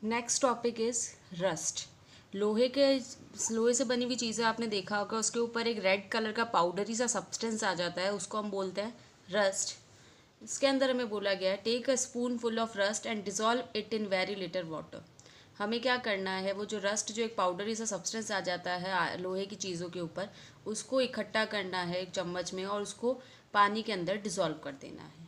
Next topic is rust. लोहे से बनी हुई चीज़ें आपने देखा होगा, उसके ऊपर एक रेड कलर का पाउडरी सा सब्सटेंस आ जाता है, उसको हम बोलते हैं रस्ट। इसके अंदर हमें बोला गया है take a spoon full of rust and dissolve it in very little water. हमें क्या करना है, वो जो रस्ट जो एक पाउडरी सा सब्सटेंस आ जाता है लोहे की चीज़ों के ऊपर, उसको इकट्ठा करना है एक चम्मच में और उसको पानी के अंदर डिजॉल्व कर देना है।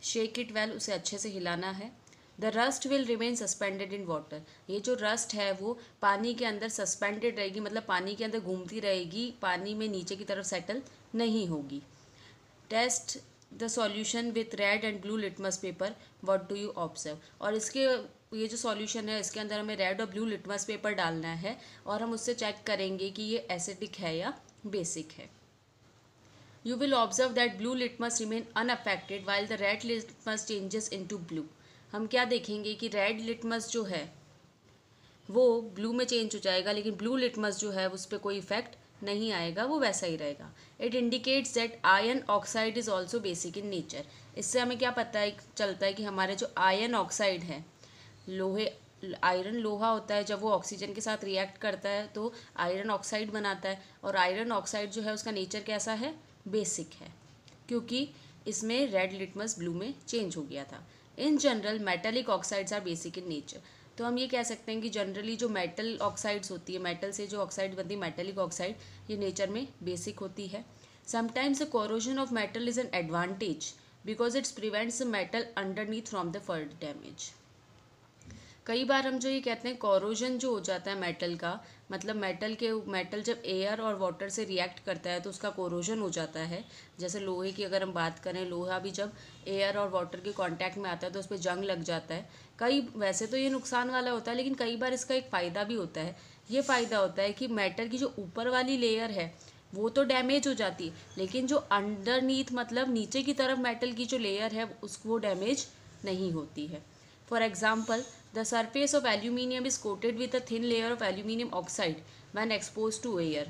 शेक इट वेल, उसे अच्छे से हिलाना है। The rust will remain suspended in water. ये जो रस्ट है वो पानी के अंदर सस्पेंडेड रहेगी, मतलब पानी के अंदर घूमती रहेगी, पानी में नीचे की तरफ सेटल नहीं होगी। Test the solution with red and blue litmus paper, what do you observe. और इसके ये जो सॉल्यूशन है इसके अंदर हमें रेड और ब्लू लिटमस पेपर डालना है और हम उससे चेक करेंगे कि ये एसिडिक है या बेसिक है। You will observe that blue litmus remain unaffected while the red litmus changes into blue. हम क्या देखेंगे कि रेड लिटमस जो है वो ब्लू में चेंज हो जाएगा, लेकिन ब्लू लिटमस जो है उस पर कोई इफेक्ट नहीं आएगा, वो वैसा ही रहेगा। It indicates that iron oxide is also basic in nature. इससे हमें क्या पता है चलता है कि हमारे जो आयरन ऑक्साइड है, लोहे आयरन लोहा होता है, जब वो ऑक्सीजन के साथ रिएक्ट करता है तो आयरन ऑक्साइड बनाता है, और आयरन ऑक्साइड जो है उसका नेचर कैसा है, बेसिक है, क्योंकि इसमें रेड लिटमस ब्लू में चेंज हो गया था। In general metallic oxides are basic in nature. तो हम ये कह सकते हैं कि जनरली जो मेटल ऑक्साइड्स होती है, मेटल से जो ऑक्साइड बनती है मेटेलिक ऑक्साइड, ये नेचर में बेसिक होती है। Sometimes the corrosion of metal is an advantage because it's prevents the metal underneath from the further damage. कई बार हम जो ये कहते हैं कोरोजन जो हो जाता है मेटल का, मतलब मेटल जब एयर और वाटर से रिएक्ट करता है तो उसका कोरोजन हो जाता है। जैसे लोहे की अगर हम बात करें, लोहा भी जब एयर और वाटर के कांटेक्ट में आता है तो उस पर जंग लग जाता है। वैसे तो ये नुकसान वाला होता है, लेकिन कई बार इसका एक फ़ायदा भी होता है। ये फ़ायदा होता है कि मेटल की जो ऊपर वाली लेयर है वो तो डैमेज हो जाती है, लेकिन जो अंडरनीथ मतलब नीचे की तरफ मेटल की जो लेयर है वो डैमेज नहीं होती है। For example, the surface of aluminium is coated with a thin layer of aluminium oxide when exposed to air.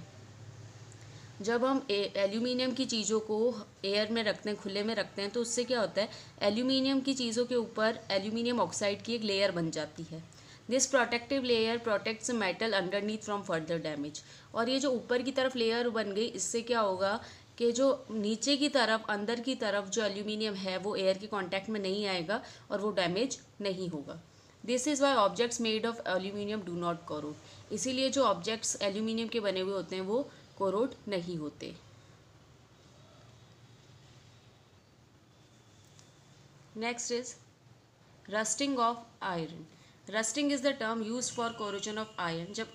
जब हम एल्यूमिनियम की चीज़ों को एयर में रखते हैं, खुले में रखते हैं, तो उससे क्या होता है, एल्यूमिनियम की चीज़ों के ऊपर एल्यूमिनियम ऑक्साइड की एक लेयर बन जाती है। This protective layer protects metal underneath from further damage. और ये जो ऊपर की तरफ लेयर बन गई, इससे क्या होगा कि जो नीचे की तरफ अंदर की तरफ जो एल्यूमिनियम है वो एयर के कांटेक्ट में नहीं आएगा और वो डैमेज नहीं होगा। This is why objects made of aluminium do not corrode. इसीलिए जो ऑब्जेक्ट्स एल्यूमिनियम के बने हुए होते हैं वो कोरोड नहीं होते। Next is rusting of iron. Rusting is the term use for corrosion of iron. जब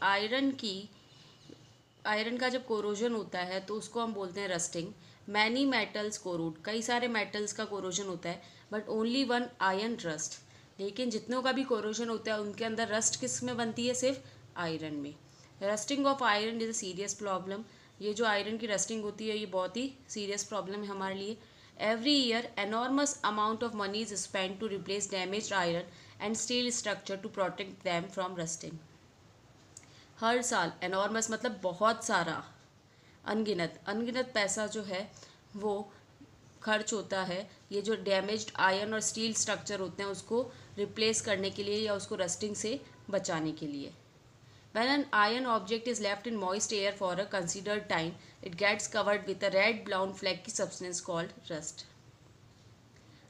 आयरन का जब कोरोजन होता है तो उसको हम बोलते हैं रस्टिंग। मैनी मेटल्स कोरोड, कई सारे मेटल्स का कोरोजन होता है, but only one iron rust. लेकिन जितनों का भी कोरोजन होता है उनके अंदर रस्ट किस में बनती है, सिर्फ आयरन में। Rusting of iron is a serious problem. ये जो आयरन की रस्टिंग होती है ये बहुत ही सीरियस प्रॉब्लम है हमारे लिए। Every year enormous amount of money is spend to replace damaged iron and steel structure to protect them from rusting. हर साल, एनॉर्मस मतलब बहुत सारा, अनगिनत अनगिनत पैसा जो है वो खर्च होता है ये जो डैमेज्ड आयरन और स्टील स्ट्रक्चर होते हैं उसको रिप्लेस करने के लिए या उसको रस्टिंग से बचाने के लिए। When an iron object is left in moist air for a considered time, it gets covered with a red brown flaky substance called rust.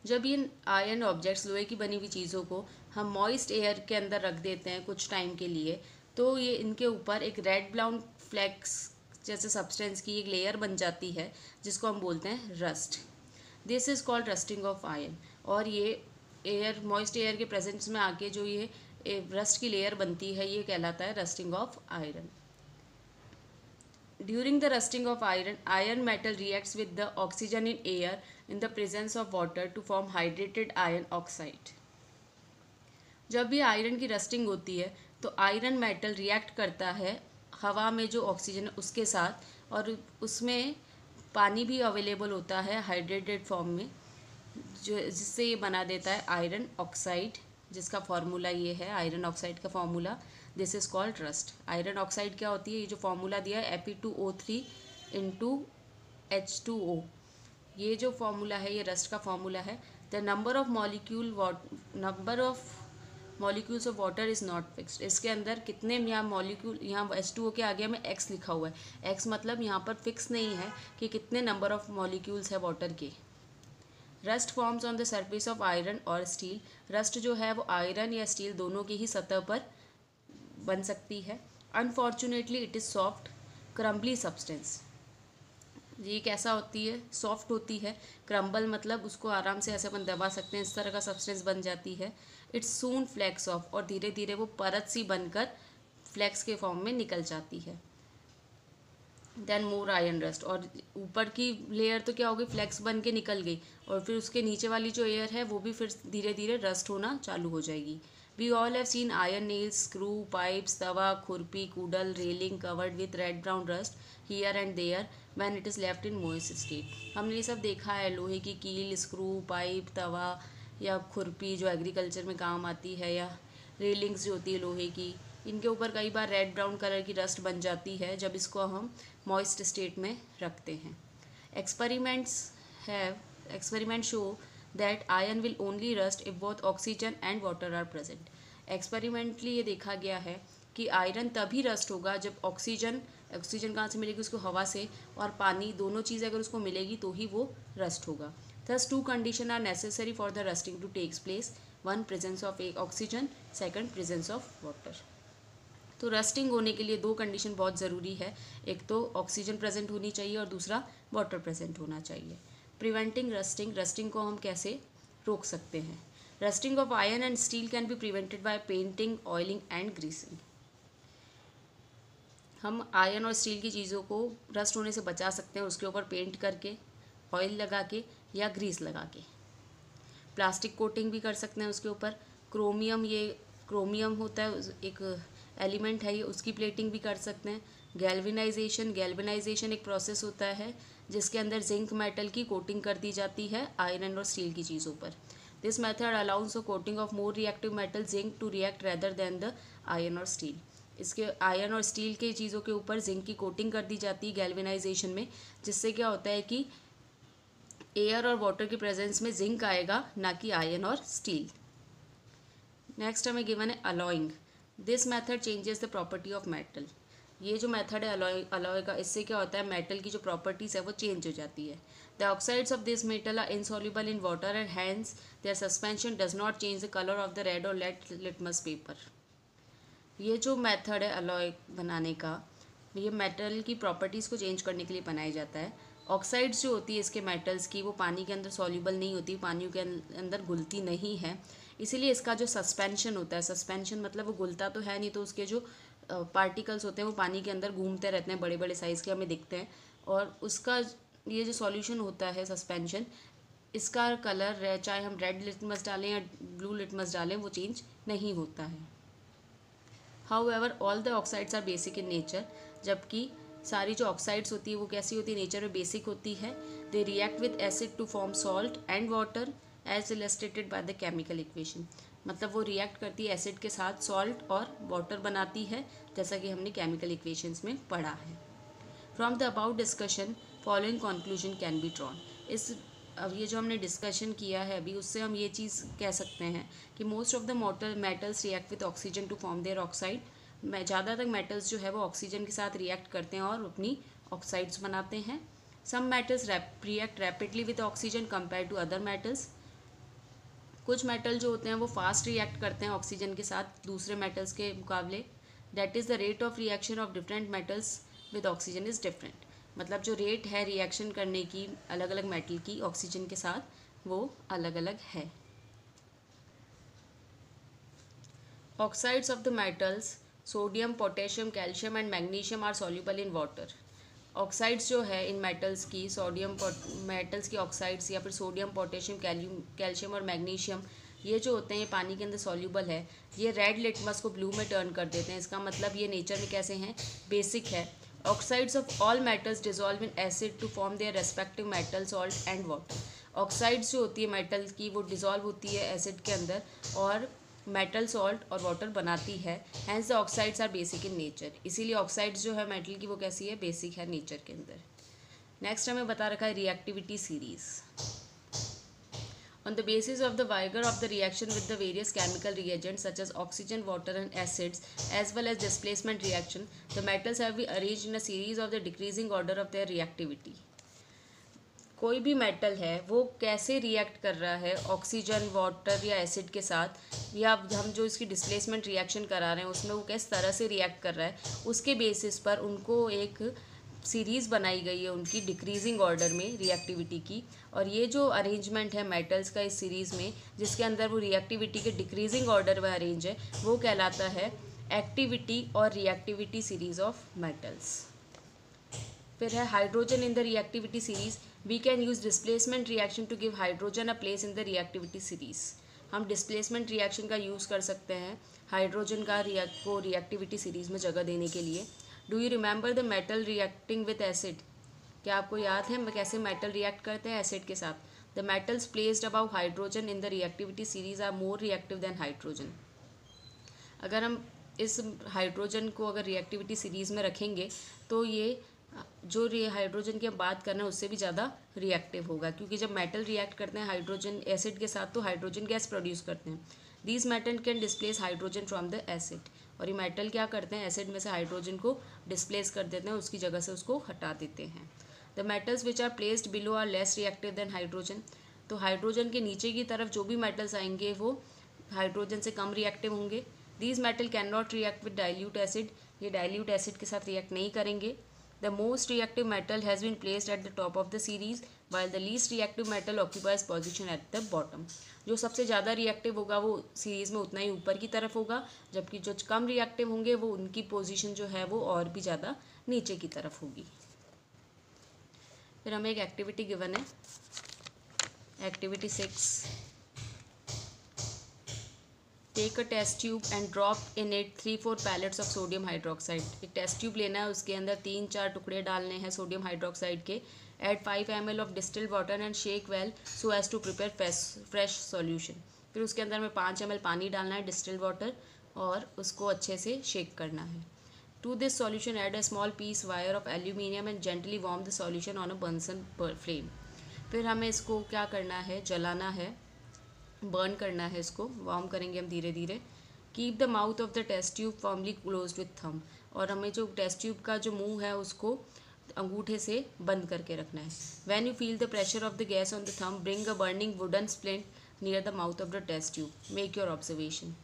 जब इन आयरन ऑब्जेक्ट्स, लोहे की बनी हुई चीज़ों को हम मॉइस्ट एयर के अंदर रख देते हैं कुछ टाइम के लिए, तो ये इनके ऊपर एक रेड ब्राउन फ्लैक्स जैसे सब्सटेंस की एक लेयर बन जाती है जिसको हम बोलते हैं rust. This is called rusting of iron. और ये मॉइस्ट एयर के प्रेजेंस में आके जो ये रस्ट की लेयर बनती है ये कहलाता है rusting of iron. During the rusting of iron, iron metal reacts with the oxygen in air in the presence of water to form hydrated iron oxide. जब भी आयरन की रस्टिंग होती है तो आयरन मेटल रिएक्ट करता है हवा में जो ऑक्सीजन है उसके साथ, और उसमें पानी भी अवेलेबल होता है हाइड्रेटेड फॉर्म में, जो जिससे ये बना देता है आयरन ऑक्साइड, जिसका फार्मूला ये है आयरन ऑक्साइड का formula. This is called rust. Iron oxide क्या होती है, ये जो फार्मूला दिया है Fe2O3 इंटू H2O, ये जो फार्मूला है ये रस्ट का फार्मूला है। The number of molecules of water is not fixed. इसके अंदर कितने यहाँ मॉलिक्यूल, यहाँ H2O के आगे हमें x लिखा हुआ है। x मतलब यहाँ पर फिक्स नहीं है कि कितने नंबर ऑफ मॉलिक्यूल्स है वाटर के। Rust forms on the surface of iron और स्टील। रस्ट जो है वो आयरन या स्टील दोनों की ही सतह पर बन सकती है। Unfortunately it is soft crumbly substance. ये कैसा होती है? सॉफ्ट होती है। क्रम्बल मतलब उसको आराम से ऐसे अपन दबा सकते हैं, इस तरह का सब्सटेंस बन जाती है। इट्स सून फ्लैक्स ऑफ, और धीरे धीरे वो परत सी बनकर फ्लैक्स के फॉर्म में निकल जाती है। देन मोर आयरन रस्ट, और ऊपर की लेयर तो क्या होगी, फ्लैक्स बन के निकल गई, और फिर उसके नीचे वाली जो एयर है वो भी फिर धीरे धीरे रस्ट होना चालू हो जाएगी। We all have seen iron nails, screw, pipes, तवा, खुरपी, कूडल, railing covered with red brown rust here and there when it is left in moist state. हमने ये सब देखा है, लोहे की कील, स्क्रू, पाइप, तवा या खुरपी जो एग्रीकल्चर में काम आती है, या रेलिंग्स जो होती है लोहे की, इनके ऊपर कई बार रेड ब्राउन कलर की रस्ट बन जाती है जब इसको हम मॉइस्ट स्टेट में रखते हैं। Experiment show that iron will only rust if both oxygen and water are present. Experimentally ये देखा गया है कि आयरन तभी रस्ट होगा जब ऑक्सीजन कहाँ से मिलेगी उसको, हवा से, और पानी, दोनों चीज़ें अगर उसको मिलेगी तो ही वो रस्ट होगा। Thus two conditions are necessary for the rusting to take place. One, presence of oxygen, second, presence of water. तो रस्टिंग होने के लिए दो कंडीशन बहुत ज़रूरी है, एक तो ऑक्सीजन प्रेजेंट होनी चाहिए और दूसरा वाटर प्रेजेंट होना चाहिए। प्रिवेंटिंग रस्टिंग, रस्टिंग को हम कैसे रोक सकते हैं? Rusting of iron and steel can be prevented by painting, oiling and greasing. हम आयरन और स्टील की चीज़ों को रस्ट होने से बचा सकते हैं उसके ऊपर पेंट करके, ऑयल लगा के या ग्रीस लगा के। प्लास्टिक कोटिंग भी कर सकते हैं उसके ऊपर। क्रोमियम होता है, एक एलिमेंट है ये, उसकी प्लेटिंग भी कर सकते हैं। गैल्वेनाइजेशन एक प्रोसेस होता है जिसके अंदर जिंक मेटल की कोटिंग कर दी जाती है आयरन और स्टील की चीज़ों पर। This method allows the coating of more reactive metal zinc to react rather than the iron और स्टील। इसके आयरन और स्टील के चीज़ों के ऊपर जिंक की कोटिंग कर दी जाती है गैल्वेनाइजेशन में, जिससे क्या होता है कि एयर और वाटर की प्रेजेंस में जिंक आएगा, ना कि आयरन और स्टील। नेक्स्ट हमें गिवन है alloying. This method changes the property of metal. ये जो मेथड है अलॉय का, इससे क्या होता है, मेटल की जो प्रॉपर्टीज़ है वो चेंज हो जाती है। The oxides of this metal are insoluble in water and hence their suspension does not change the colour of the red और लिटमस पेपर। ये जो मेथड है अलॉय बनाने का, ये मेटल की प्रॉपर्टीज़ को चेंज करने के लिए बनाया जाता है। ऑक्साइड्स जो होती है इसके मेटल्स की, वो पानी के अंदर सॉल्युबल नहीं होती, पानी के अंदर घुलती नहीं है, इसीलिए इसका जो सस्पेंशन होता है, सस्पेंशन मतलब वो घुलता तो है नहीं, तो उसके जो पार्टिकल्स होते हैं वो पानी के अंदर घूमते रहते हैं, बड़े बड़े साइज़ के हमें दिखते हैं, और उसका ये जो सॉल्यूशन होता है सस्पेंशन, इसका कलर चाहे हम रेड लिटमस डालें या ब्लू लिटमस डालें वो चेंज नहीं होता है। However all the oxides are basic in nature. जबकि सारी जो ऑक्साइड्स होती है वो कैसी होती है, नेचर में बेसिक होती है। They react with acid to form salt and water as illustrated by the chemical equation. मतलब वो रिएक्ट करती है एसिड के साथ, सॉल्ट और वाटर बनाती है, जैसा कि हमने केमिकल इक्वेशंस में पढ़ा है। From the about discussion following conclusion can be drawn. अब ये जो हमने डिस्कशन किया है अभी, उससे हम ये चीज़ कह सकते हैं कि most of the metals react with oxygen to form their oxide. ज़्यादातर मेटल्स जो है वो ऑक्सीजन के साथ रिएक्ट करते हैं और अपनी ऑक्साइड्स बनाते हैं। Some metals react rapidly with oxygen compare to other metals. कुछ मेटल जो होते हैं वो फास्ट रिएक्ट करते हैं ऑक्सीजन के साथ दूसरे मेटल्स के मुकाबले। That is the rate of reaction of different metals with oxygen is different. मतलब जो रेट है रिएक्शन करने की अलग अलग मेटल की ऑक्सीजन के साथ, वो अलग अलग है। Oxides of the metals sodium, potassium, calcium and magnesium are soluble in water. Oxides जो है इन मेटल्स की, मेटल्स की ऑक्साइड्स या फिर सोडियम, पोटेशियम, कैल्शियम और मैग्नीशियम, ये जो होते हैं ये पानी के अंदर सॉल्युबल है। ये रेड लिटमस को ब्लू में टर्न कर देते हैं। इसका मतलब ये नेचर में कैसे हैं, बेसिक है। Oxides of all metals dissolve in acid to form their respective metal, salt and water. Oxides जो होती है मेटल की वो डिजॉल्व होती है एसिड के अंदर और मेटल, सॉल्ट और वाटर बनाती है। Hence the oxides are basic in nature. इसीलिए ऑक्साइड्स जो है मेटल की वो कैसी है, बेसिक है नेचर के अंदर। नेक्स्ट हमें बता रखा है reactivity series. On the basis of the vigor of the reaction with the various chemical reagents such as oxygen, water and acids as well as displacement reaction, the metals have been arranged in a series of the decreasing order of their reactivity. कोई भी metal है वो कैसे react कर रहा है oxygen, water या acid के साथ, या हम जो इसकी डिस्प्लेसमेंट रिएक्शन करा रहे हैं उसमें वो किस तरह से रिएक्ट कर रहा है, उसके बेसिस पर उनको एक सीरीज़ बनाई गई है उनकी डिक्रीजिंग ऑर्डर में रिएक्टिविटी की। और ये जो अरेंजमेंट है मेटल्स का इस सीरीज़ में जिसके अंदर वो रिएक्टिविटी के डिक्रीजिंग ऑर्डर में अरेंज है, वो कहलाता है एक्टिविटी और रिएक्टिविटी सीरीज़ ऑफ मेटल्स। फिर है hydrogen in the reactivity series. We can use displacement reaction to give hydrogen a place in the reactivity series. हम डिस्प्लेसमेंट रिएक्शन का यूज़ कर सकते हैं हाइड्रोजन का रिएक्टिविटी सीरीज़ में जगह देने के लिए। Do you remember the metal reacting with acid? क्या आपको याद है कैसे मेटल रिएक्ट करते हैं एसिड के साथ? The metals placed above hydrogen in the reactivity series are more reactive than hydrogen. अगर हम इस हाइड्रोजन को अगर रिएक्टिविटी सीरीज में रखेंगे तो ये जो हाइड्रोजन की हम बात कर रहे हैं उससे भी ज़्यादा रिएक्टिव होगा, क्योंकि जब मेटल रिएक्ट करते हैं हाइड्रोजन एसिड के साथ तो हाइड्रोजन गैस प्रोड्यूस करते हैं। These metal can displace hydrogen from the acid. और ये मेटल क्या करते हैं, एसिड में से हाइड्रोजन को डिस्प्लेस कर देते हैं, उसकी जगह से उसको हटा देते हैं। The metals which are placed below are less reactive than hydrogen. तो हाइड्रोजन के नीचे की तरफ जो भी मेटल्स आएंगे वो हाइड्रोजन से कम रिएक्टिव होंगे। These metal can not react with dilute acid. ये डाइल्यूट एसिड के साथ रिएक्ट नहीं करेंगे। The most reactive metal has been placed at the top of the series while the least reactive metal occupies position at the bottom। जो सबसे ज़्यादा reactive होगा वो सीरीज़ में उतना ही ऊपर की तरफ होगा, जबकि जो कम रिएक्टिव होंगे वो उनकी पोजीशन जो है वो और भी ज़्यादा नीचे की तरफ होगी। फिर हमें एक एक्टिविटी गिवन है, activity 6। Take a test tube and drop in it 3-4 pellets of sodium hydroxide. एक टेस्ट ट्यूब लेना है, उसके अंदर 3-4 टुकड़े डालने हैं सोडियम हाइड्रोक्साइड के। Add 5 ml of distilled water and shake well so as to prepare fresh solution। फिर उसके अंदर में 5 ml पानी डालना है डिस्टिल्ड वाटर और उसको अच्छे से शेक करना है। To this solution add a small piece wire of aluminium and gently warm the solution on a Bunsen flame। फिर हमें इसको क्या करना है, जलाना है, बर्न करना है, इसको वार्म करेंगे हम धीरे धीरे। Keep the mouth of the test tube firmly closed with thumb. और हमें जो टेस्ट ट्यूब का जो मुंह है उसको अंगूठे से बंद करके रखना है। When you feel the pressure of the gas on the thumb bring a burning wooden splint near the mouth of the test tube, make your observation.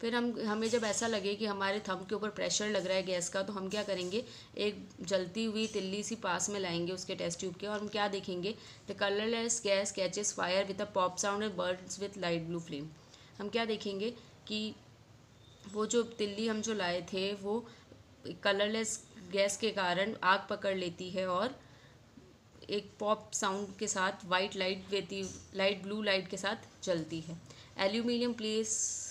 फिर हमें जब ऐसा लगे कि हमारे थंब के ऊपर प्रेशर लग रहा है गैस का, तो हम क्या करेंगे, एक जलती हुई तिल्ली सी पास में लाएंगे उसके टेस्ट ट्यूब के, और हम क्या देखेंगे, the colourless gas catches fire with a pop sound and Burns with light blue flame. हम क्या देखेंगे कि वो जो तिल्ली हम जो लाए थे वो कलरलेस गैस के कारण आग पकड़ लेती है और एक पॉप साउंड के साथ वाइट लाइट देती, लाइट ब्लू लाइट के साथ जलती है। Aluminium place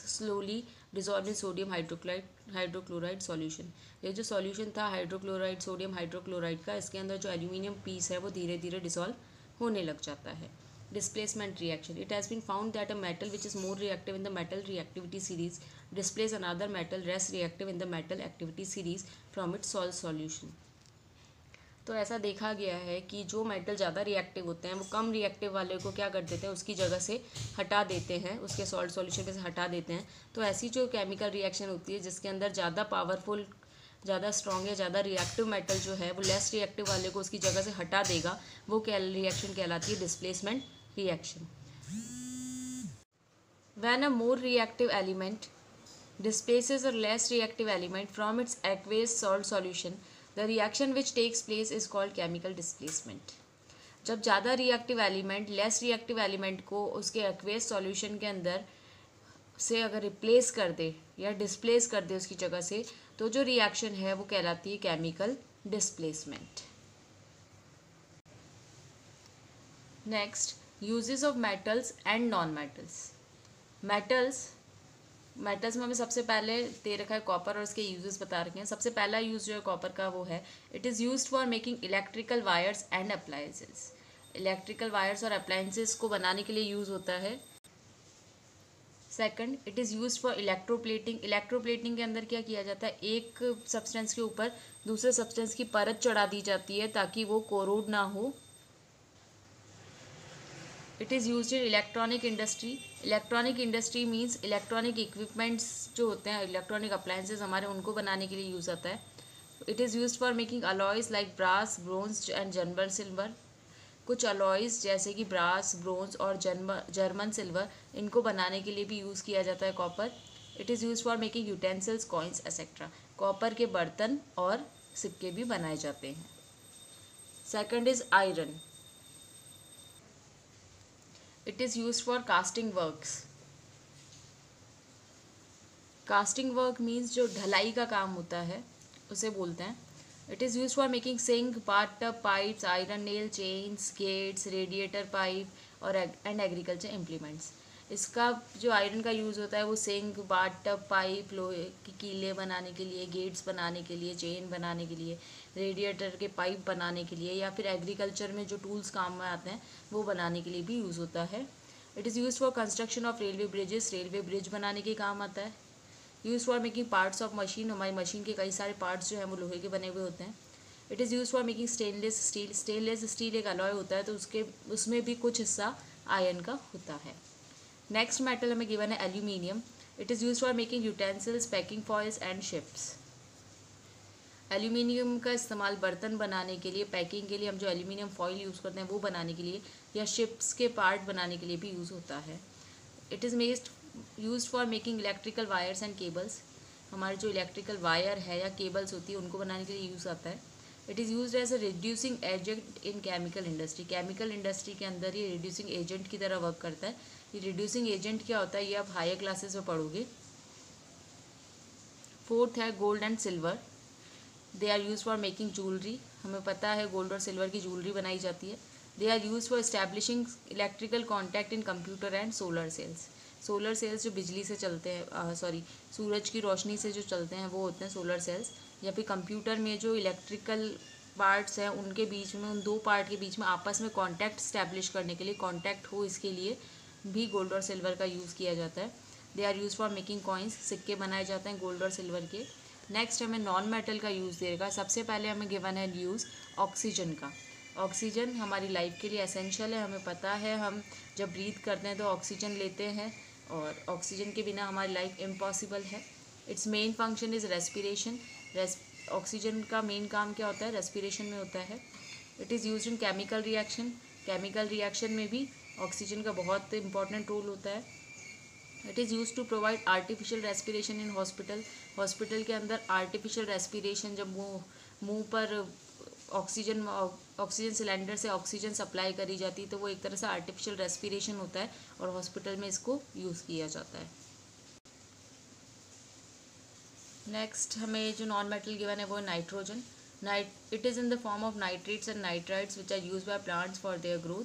slowly dissolve in sodium hydrochloride solution. ये जो सॉल्यूशन था हाइड्रोक्लोराइड, सोडियम हाइड्रोक्लोराइड का, इसके अंदर जो एल्यूमिनियम पीस है वो धीरे धीरे डिजॉल्व होने लग जाता है। Displacement reaction. It has been found that a metal which is more reactive in the metal reactivity series displaces another metal less reactive in the metal activity series from its salt solution। तो ऐसा देखा गया है कि जो metal ज़्यादा reactive होते हैं वो कम रिएक्टिव वाले को क्या कर देते हैं, उसकी जगह से हटा देते हैं, उसके सॉल्ट सॉल्यूशन पे से हटा देते हैं। तो ऐसी जो केमिकल रिएक्शन होती है जिसके अंदर ज़्यादा पावरफुल, ज़्यादा स्ट्रॉन्ग या ज़्यादा रिएक्टिव मेटल जो है वो लेस रिएक्टिव वाले को उसकी जगह से हटा देगा, वो रिएक्शन कहलाती है displacement reaction। When a more reactive element displaces a less reactive element from its aqueous salt solution, the reaction which takes place is called chemical displacement। जब ज़्यादा reactive element less reactive element को उसके aqueous solution के अंदर से अगर replace कर दे या डिस्प्लेस कर दे उसकी जगह से, तो जो रिएक्शन है वो कहलाती है chemical displacement. Next, uses of metals and non metals. Metals में हमें सबसे पहले दे रखा है कॉपर और इसके यूजेस बता रखे हैं। सबसे पहला यूज़ जो है कॉपर का वो है, it is used for making electrical wires and appliances. Electrical wires और अप्लायंसेस को बनाने के लिए यूज़ होता है। Second, it is used for electroplating. Electroplating के अंदर क्या किया जाता है, एक सब्सटेंस के ऊपर दूसरे सब्सटेंस की परत चढ़ा दी जाती है ताकि वो कोरोड ना हो। It is used in electronic industry. Electronic industry means electronic equipments जो होते हैं, इलेक्ट्रॉनिक अप्लायंसेज हमारे, उनको बनाने के लिए यूज़ आता है। It is used for making alloys like brass, bronze and German silver. कुछ अलॉयज जैसे कि ब्रास, ब्रोंज और जर्मन सिल्वर, इनको बनाने के लिए भी यूज़ किया जाता है copper. It is use for making utensils, coins etcetera. Copper के बर्तन और सिक्के भी बनाए जाते हैं। Second is iron. It is use for casting works. Casting work means जो ढलाई का काम होता है उसे बोलते हैं। It is use for making sink, bathtub, pipes, iron nail, chains, gates, radiator pipe और एंड एग्रीकल्चर इम्प्लीमेंट्स। इसका जो आयरन का यूज़ होता है वो सिंक, बाथटब, पाइप, लोहे की कीले बनाने के लिए, गेट्स बनाने के लिए, चेन बनाने के लिए, रेडिएटर के पाइप बनाने के लिए, या फिर एग्रीकल्चर में जो टूल्स काम में आते हैं वो बनाने के लिए भी यूज़ होता है। It is use for construction of railway bridges. Railway bridge बनाने के काम आता है। Use for making parts of machine. हमारी मशीन के कई सारे पार्ट्स जो हैं वो लोहे के बने हुए होते हैं। It is use for making stainless steel. Stainless steel एक अलॉय होता है, तो उसमें भी कुछ हिस्सा आयरन का होता है। नेक्स्ट मेटल हमें गिवन है aluminium. It is use for making utensils, packing foils and ships. Aluminium का इस्तेमाल बर्तन बनाने के लिए, पैकिंग के लिए, हम जो एल्यूमिनियम फॉइल यूज़ करते हैं वो बनाने के लिए, या शिप्स के पार्ट बनाने के लिए भी यूज़ होता है। It is used for making electrical wires and cables. हमारे जो इलेक्ट्रिकल वायर है या केबल्स होती है उनको बनाने के लिए यूज़ आता है। It is used as a reducing agent in chemical industry. Chemical industry के अंदर ये रिड्यूसिंग एजेंट की तरह वर्क करता है। ये रिड्यूसिंग एजेंट क्या होता है ये आप हायर क्लासेस में पढ़ोगे। फोर्थ है gold and silver. They are use for making jewellery. हमें पता है गोल्ड और सिल्वर की ज्वेलरी बनाई जाती है। They are use for establishing electrical contact in computer and solar cells. Solar cells जो बिजली से चलते हैं, सूरज की रोशनी से जो चलते हैं वो होते हैं सोलर सेल्स। या फिर कंप्यूटर में जो इलेक्ट्रिकल पार्ट्स हैं उनके बीच में, उन दो पार्ट के बीच में आपस में कॉन्टैक्ट स्टैब्लिश करने के लिए, कॉन्टैक्ट हो इसके लिए भी गोल्ड और सिल्वर का यूज़ किया जाता है। They are use for making coins. सिक्के बनाए जाते हैं गोल्ड और सिल्वर के। नेक्स्ट हमें नॉन मेटल का यूज़ देगा। सबसे पहले हमें गिवन है यूज़ ऑक्सीजन का। ऑक्सीजन हमारी लाइफ के लिए एसेंशियल है। हमें पता है हम जब ब्रीथ करते हैं तो ऑक्सीजन लेते हैं, और ऑक्सीजन के बिना हमारी लाइफ इम्पॉसिबल है। Its main function is respiration. Oxygen का मेन काम क्या होता है? रेस्पिरेशन में होता है। It is use in chemical reaction. Chemical reaction में भी ऑक्सीजन का बहुत इंपॉर्टेंट रोल होता है। It is use to provide artificial respiration in hospital. Hospital के अंदर आर्टिफिशियल रेस्पिरेशन, जब मुंह पर ऑक्सीजन सिलेंडर से ऑक्सीजन सप्लाई करी जाती है तो वो एक तरह से आर्टिफिशियल रेस्पिरेशन होता है, और हॉस्पिटल में इसको यूज़ किया जाता है। नेक्स्ट हमें जो नॉन मेटल गिवन है वो है nitrogen. It is in the form of nitrates and nitrides which are use by plants for their growth.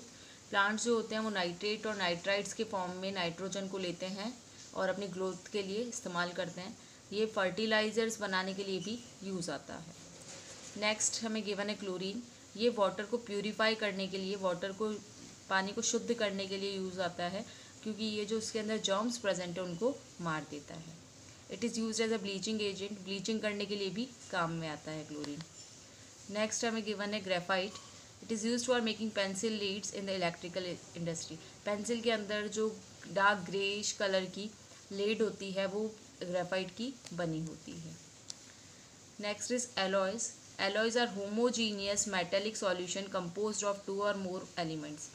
Plants जो होते हैं वो नाइट्रेट और नाइट्राइड्स के फॉर्म में नाइट्रोजन को लेते हैं और अपनी ग्रोथ के लिए इस्तेमाल करते हैं। ये फर्टिलाइजर्स बनाने के लिए भी यूज़ आता है। नेक्स्ट हमें गिवन है क्लोरीन। ये वाटर को प्यूरीफाई करने के लिए, वाटर को, पानी को शुद्ध करने के लिए यूज़ आता है, क्योंकि ये जो उसके अंदर जर्म्स प्रेजेंट है उनको मार देता है। It is use as a bleaching agent. Bleaching करने के लिए भी काम में आता है क्लोरीन। नेक्स्ट हमें गिवन है graphite. It is use for making pencil leads in the electrical industry. Pencil के अंदर जो डार्क ग्रेइश कलर की लीड होती है वो ग्रेफाइट की बनी होती है। Next is alloys. Alloys are homogeneous metallic solution composed of two or more elements.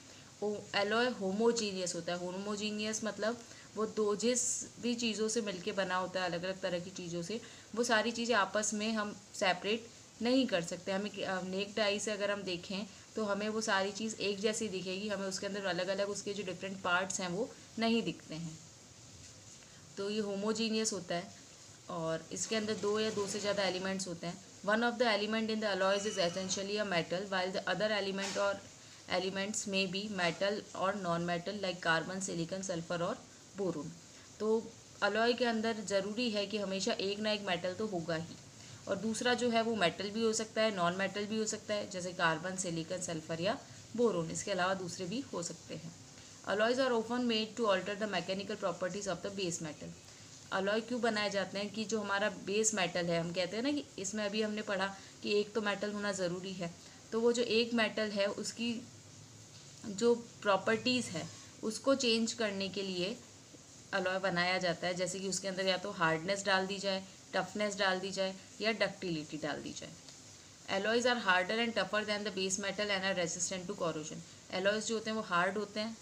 Alloy homogeneous होता है। होमोजीनियस मतलब वो दो जिस भी चीज़ों से मिलके बना होता है, अलग अलग तरह की चीज़ों से, वो सारी चीज़ें आपस में हम सेपरेट नहीं कर सकते। हमें नेक्ड आई से अगर हम देखें तो हमें वो सारी चीज़ एक जैसी दिखेगी, हमें उसके अंदर अलग अलग उसके जो डिफरेंट पार्ट्स हैं वो नहीं दिखते हैं। तो ये होमोजीनियस होता है, और इसके अंदर दो या दो से ज़्यादा एलिमेंट्स होते हैं। One of the element in the alloys is essentially a metal, while the other element और एलिमेंट्स में बी मेटल और non metal like carbon, silicon, sulphur और बोरोन। तो अलॉय के अंदर ज़रूरी है कि हमेशा एक ना एक मेटल तो होगा ही, और दूसरा जो है वो मेटल भी हो सकता है, नॉन मेटल भी हो सकता है, जैसे कार्बन, सिलिकॉन, सल्फर या बोरोन। इसके अलावा दूसरे भी हो सकते हैं। Alloys are often made to alter the mechanical properties of the base metal. Alloy क्यों बनाए जाते हैं? कि जो हमारा बेस मेटल है, हम कहते हैं ना कि इसमें अभी हमने पढ़ा कि एक तो मेटल होना ज़रूरी है, तो वो जो एक मेटल है उसकी जो प्रॉपर्टीज़ है उसको चेंज करने के लिए अलॉय बनाया जाता है, जैसे कि उसके अंदर या तो हार्डनेस डाल दी जाए, टफनेस डाल दी जाए या डक्टिलिटी डाल दी जाए। Alloys are harder and tougher than the base metal and are resistant to corrosion. Alloys जो होते हैं वो हार्ड होते हैं,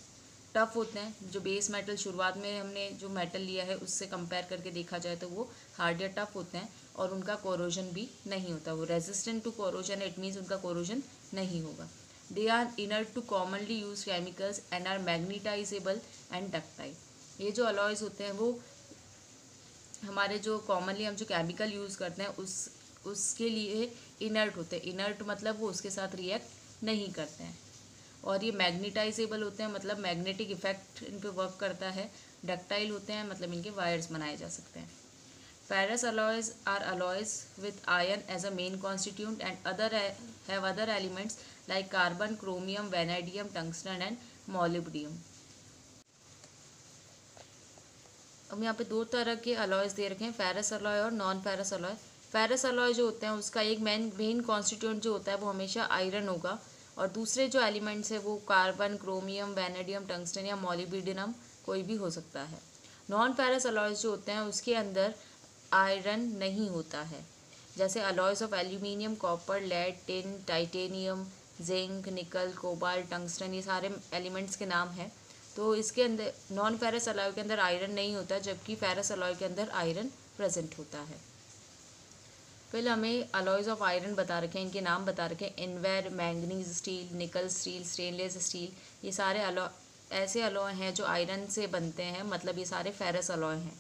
टफ होते हैं। जो बेस मेटल शुरुआत में हमने जो मेटल लिया है उससे कंपेयर करके देखा जाए तो वो हार्ड या टफ होते हैं और उनका कोरोजन भी नहीं होता। वो resistant to corrosion, it means उनका कोरोजन नहीं होगा। They are inert to commonly use chemicals and are magnetizable and ductile. ये जो अलॉयज होते हैं वो हमारे जो कॉमनली हम जो केमिकल यूज़ करते हैं उसके लिए इनर्ट होते हैं। इनर्ट मतलब वो उसके साथ रिएक्ट नहीं करते हैं। और ये मैग्नेटाइजेबल होते हैं, मतलब मैग्नेटिक इफेक्ट इन पे वर्क करता है। डक्टाइल होते हैं, मतलब इनके वायर्स बनाए जा सकते हैं। Ferrous alloys are alloys with iron as a main constituent and have other elements like carbon, chromium, vanadium, tungsten and molybdenum. अब यहाँ पे दो तरह के अलॉयज दे रखे हैं, फेरस अलॉय और non ferrous alloy. Ferrous alloy जो होते हैं उसका एक मेन कॉन्स्टिट्यूएंट जो होता है वो हमेशा आयरन होगा और दूसरे जो एलिमेंट्स है वो कार्बन, क्रोमियम, वैनेडियम, टंगस्टन या मॉलिब्डेनम कोई भी हो सकता है। नॉन फेरस अलॉयज जो होते हैं उसके अंदर आयरन नहीं होता है, जैसे alloys of aluminium, copper, lead, tin, titanium, zinc, nickel, cobalt, tungsten, ये सारे एलिमेंट्स के नाम हैं। तो इसके अंदर नॉन फेरस अलॉय के अंदर आयरन नहीं होता, जबकि फेरस अलॉय के अंदर आयरन प्रेजेंट होता है। पहले हमें अलॉयज ऑफ आयरन बता रखे हैं, इनके नाम बता रखे हैं, इनवेर, मैंगनीज स्टील, निकल स्टील, स्टेनलेस स्टील। ये सारे अलॉय ऐसे अलॉय हैं जो आयरन से बनते हैं, मतलब ये सारे फेरस अलॉय हैं।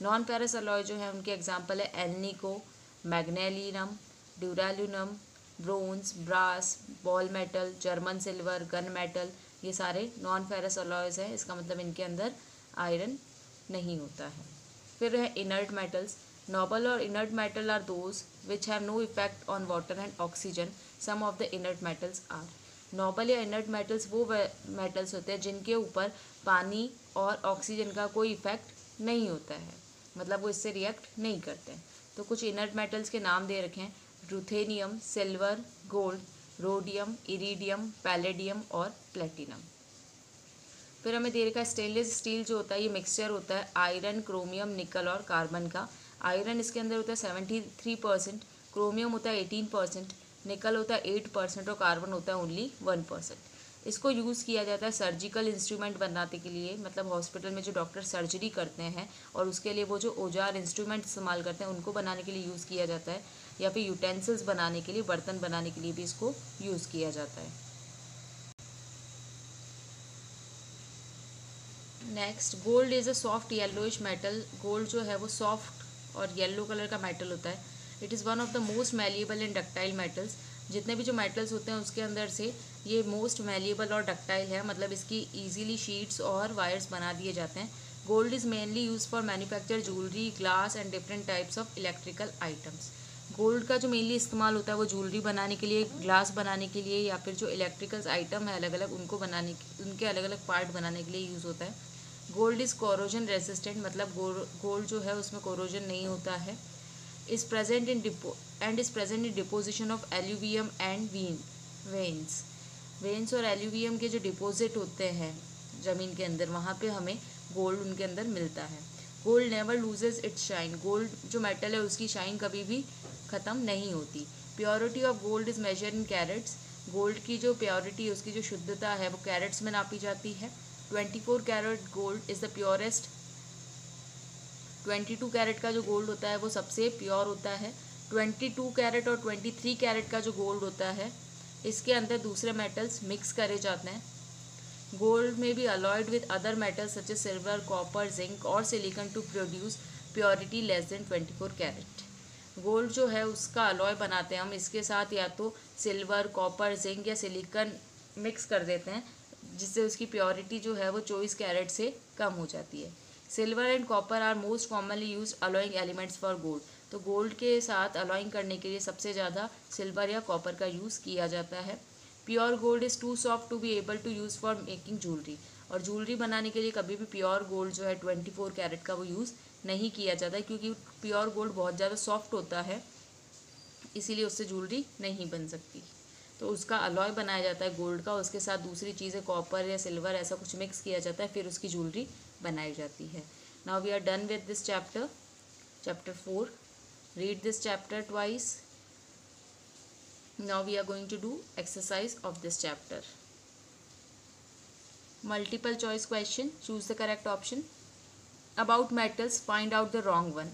नॉन फेरस अलॉय जो है उनके एग्जांपल है alnico, magnalium, duralumin, bronze, brass, bell metal, German silver, gun metal. ये सारे नॉन फेरस अलॉयज हैं, इसका मतलब इनके अंदर आयरन नहीं होता है। फिर है inert metals. Noble or inert metal are those which have no effect on water and oxygen. Some of the inert metals are. Noble या इनर्ट मेटल्स वो मेटल्स होते हैं जिनके ऊपर पानी और ऑक्सीजन का कोई इफेक्ट नहीं होता है, मतलब वो इससे रिएक्ट नहीं करते हैं। तो कुछ इनर्ट मेटल्स के नाम दे रखे हैं, ruthenium, silver, gold, rhodium, iridium, palladium और प्लेटिनम। फिर हमें दे रखा है स्टेनलेस स्टील जो होता है ये मिक्सचर होता है आयरन, क्रोमियम, निकल और कार्बन का। आयरन इसके अंदर होता है 73%, क्रोमियम होता है 18%, निकल होता है 8% और कार्बन होता है ओनली 1%। इसको यूज़ किया जाता है सर्जिकल इंस्ट्रूमेंट बनाने के लिए, मतलब हॉस्पिटल में जो डॉक्टर सर्जरी करते हैं और उसके लिए वो जो औजार इंस्ट्रूमेंट इस्तेमाल करते हैं उनको बनाने के लिए यूज़ किया जाता है, या फिर यूटेंसिल्स बनाने के लिए, बर्तन बनाने के लिए भी इसको यूज़ किया जाता है। Next, gold is a soft yellowish metal. Gold जो है वो सॉफ्ट और येलो कलर का मेटल होता है। It is one of the most malleable and ductile metals. जितने भी जो मेटल्स होते हैं उसके अंदर से ये मोस्ट मैलिएबल और डक्टाइल है, मतलब इसकी ईजिली शीट्स और वायर्स बना दिए जाते हैं। Gold is mainly use for manufacture jewellery, glass and different types of electrical items. Gold का जो मेनली इस्तेमाल होता है वो ज्वेलरी बनाने के लिए, ग्लास बनाने के लिए, या फिर जो इलेक्ट्रिकल्स आइटम है अलग अलग उनको बनाने, उनके अलग अलग पार्ट बनाने के लिए यूज़ होता है। गोल्ड इज़ कोरोजन रेसिस्टेंट, मतलब गोल्ड जो है उसमें कोरोजन नहीं होता है। Is present in deposition of alluvium and veins. Veins और एल्यूवियम के जो डिपॉजिट होते हैं ज़मीन के अंदर, वहाँ पे हमें गोल्ड उनके अंदर मिलता है। Gold never loses its shine. Gold जो मेटल है उसकी शाइन कभी भी ख़त्म नहीं होती। Purity of gold is measure in carats. Gold की जो प्योरिटी, उसकी जो शुद्धता है वो कैरेट्स में नापी जाती है। 24 carat gold is the purest. 22 carat का जो गोल्ड होता है वो सबसे प्योर होता है। 22 कैरेट और 23 कैरेट का जो गोल्ड होता है इसके अंदर दूसरे मेटल्स मिक्स करे जाते हैं। गोल्ड में भी alloyed with other metals such as silver, copper, zinc और silicon to produce purity less than 24 carat. Gold जो है उसका अलॉय बनाते हैं हम, इसके साथ या तो सिल्वर, कॉपर, जिंक या सिलिकॉन मिक्स कर देते हैं, जिससे उसकी प्योरिटी जो है वो 24 कैरेट से कम हो जाती है। Silver and copper are most commonly use alloying elements for gold. तो गोल्ड के साथ अलॉइंग करने के लिए सबसे ज़्यादा सिल्वर या कॉपर का यूज़ किया जाता है। Pure gold is too soft to be able to use for making jewellery. और ज्वेलरी बनाने के लिए कभी भी प्योर गोल्ड जो है 24 कैरेट का वो यूज़ नहीं किया जाता है, क्योंकि प्योर गोल्ड बहुत ज़्यादा सॉफ्ट होता है, इसीलिए उससे ज्वेलरी नहीं बन सकती। तो उसका अलॉय बनाया जाता है गोल्ड का, उसके साथ दूसरी चीज़ें कॉपर या सिल्वर ऐसा कुछ मिक्स किया जाता है, फिर उसकी ज्वेलरी बनाई जाती है. Now we are done with this chapter, chapter 4. Read this chapter twice. Now we are going to do exercise of this chapter. Multiple choice question. Choose the correct option. About metals, find out the wrong one.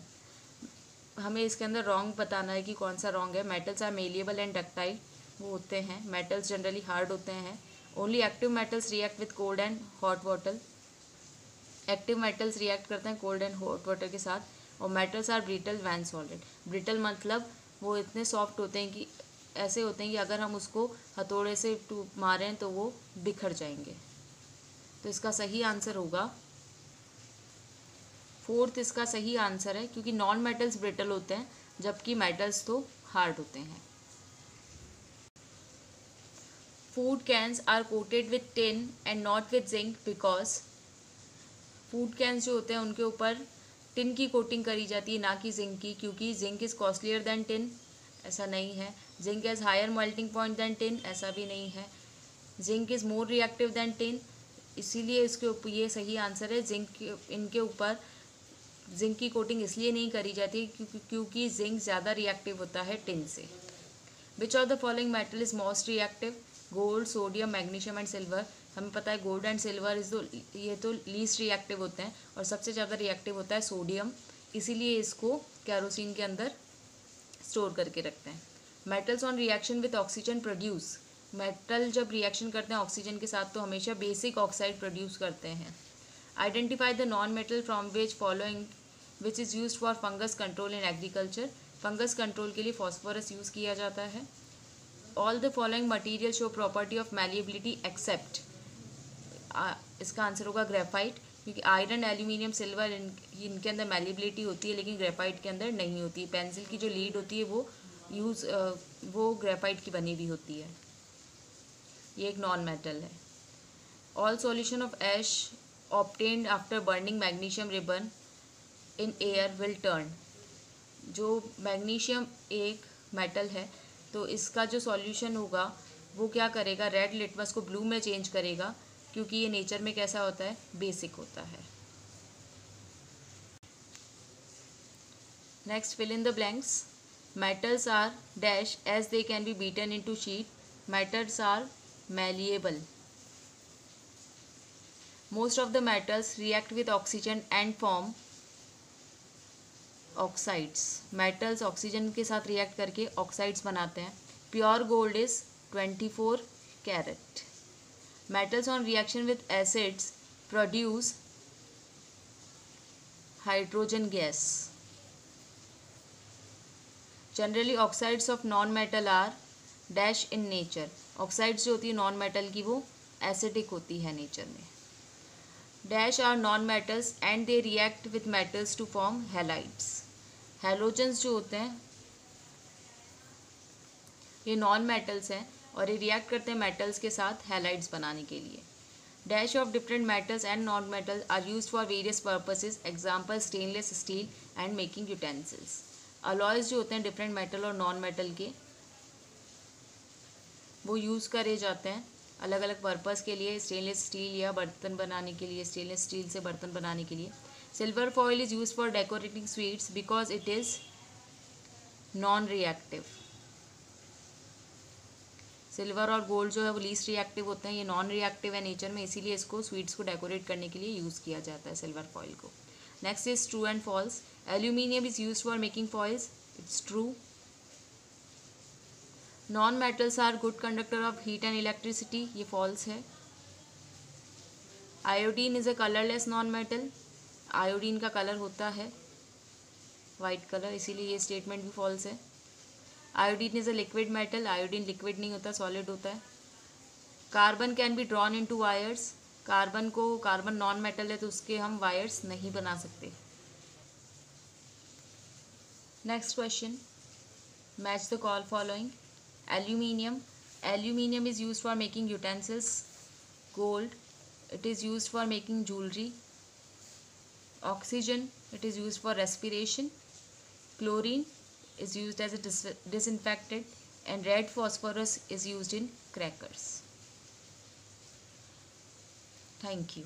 हमें इसके अंदर wrong बताना है कि कौन सा wrong है. Metals are malleable and ductile, वो होते हैं. मेटल्स जनरली हार्ड होते हैं. Only active metals react with cold and hot water. Active metals react करते हैं कोल्ड एंड हॉट वाटर के साथ. और metals are brittle when solid. Brittle मतलब वो इतने सॉफ्ट होते हैं कि ऐसे होते हैं कि अगर हम उसको हथौड़े से मारें तो वो बिखर जाएंगे. तो इसका सही आंसर होगा 4th. इसका सही आंसर है क्योंकि नॉन मेटल्स ब्रिटल होते हैं जबकि मेटल्स तो हार्ड होते हैं. Food cans are coated with tin and not with zinc because. Food cans जो होते हैं उनके ऊपर टिन की कोटिंग करी जाती है ना कि जिंक की, क्योंकि zinc is costlier than tin, ऐसा नहीं है. Zinc has higher melting point than tin, ऐसा भी नहीं है. Zinc is more reactive than tin, इसीलिए इसके ऊपर ये सही आंसर है. जिंक इनके ऊपर जिंक की कोटिंग इसलिए नहीं करी जाती क्योंकि जिंक ज़्यादा रिएक्टिव होता है टिन से. Which of the following metal is most reactive. Gold, sodium, magnesium and silver. हमें पता है गोल्ड एंड सिल्वर ये तो लीस्ट रिएक्टिव होते हैं और सबसे ज़्यादा रिएक्टिव होता है सोडियम, इसीलिए इसको कैरोसिन के अंदर स्टोर करके रखते हैं. Metals on reaction with oxygen produce. Metal जब रिएक्शन करते हैं ऑक्सीजन के साथ तो हमेशा बेसिक ऑक्साइड प्रोड्यूस करते हैं. Identify the non metal from which following which is use for fungus control in agriculture. Fungus control के लिए फॉस्फोरस यूज़ किया जाता है. All the following material show property of malleability except. इसका answer होगा graphite, क्योंकि आयरन, एल्यूमिनियम, सिल्वर इनके अंदर मैलिएबिलिटी होती है लेकिन ग्रेफाइट के अंदर नहीं होती. पेंसिल की जो लीड होती है वो ग्रेफाइट की बनी हुई होती है. ये एक नॉन मेटल है. All solution of ash obtained after burning magnesium ribbon in air will turn. जो मैग्नीशियम एक मेटल है तो इसका जो सॉल्यूशन होगा वो क्या करेगा, रेड लिटमस को ब्लू में चेंज करेगा, क्योंकि ये नेचर में कैसा होता है, बेसिक होता है. Next, fill in the blanks. Metals are dash as they can be beaten into sheet. Metals are malleable. Most of the metals react with oxygen and form oxides. Metals oxygen के साथ react करके oxides बनाते हैं. Pure gold is 24 carat. Metals on reaction with acids produce hydrogen gas. Generally oxides of non-metal are dash in nature. Oxides जो होती है non metal की वो एसिडिक होती है नेचर में. Dash are non metals and they react with metals to form halides. Halogens जो होते हैं ये नॉन मेटल्स हैं और ये रिएक्ट करते हैं मेटल्स के साथ हैलाइड्स बनाने के लिए. Dash of different metals and non metals are used for various purposes. Example stainless steel and making utensils. Alloys जो होते हैं डिफरेंट मेटल और नॉन मेटल के वो यूज़ करे जाते हैं अलग अलग पर्पस के लिए. स्टेनलेस स्टील या बर्तन बनाने के लिए, स्टेनलेस स्टील से बर्तन बनाने के लिए. Silver foil is use for decorating sweets because it is non reactive. Silver और गोल्ड जो है वो लीस्ट रिएक्टिव होते हैं, ये नॉन रिएक्टिव है नेचर में, इसीलिए इसको स्वीट्स को डेकोरेट करने के लिए यूज़ किया जाता है सिल्वर फॉइल को. Next is true and false. Aluminium is use for making foils. Its true. Non metals are good conductor of heat and electricity. ये फॉल्स है. Iodine is a colourless non metal. Iodine का colour होता है white colour, इसीलिए ये statement भी false है. Iodine is a liquid metal. Iodine liquid नहीं होता, सॉलिड होता है. Carbon can be drawn into wires. Carbon non metal है तो उसके हम वायर्स नहीं बना सकते. Next question, match the call following. Aluminium is used for making utensils. Gold, it is used for making jewelry. Oxygen, it is used for respiration. Chlorine is used as a disinfectant. and red phosphorus is used in crackers. Thank you.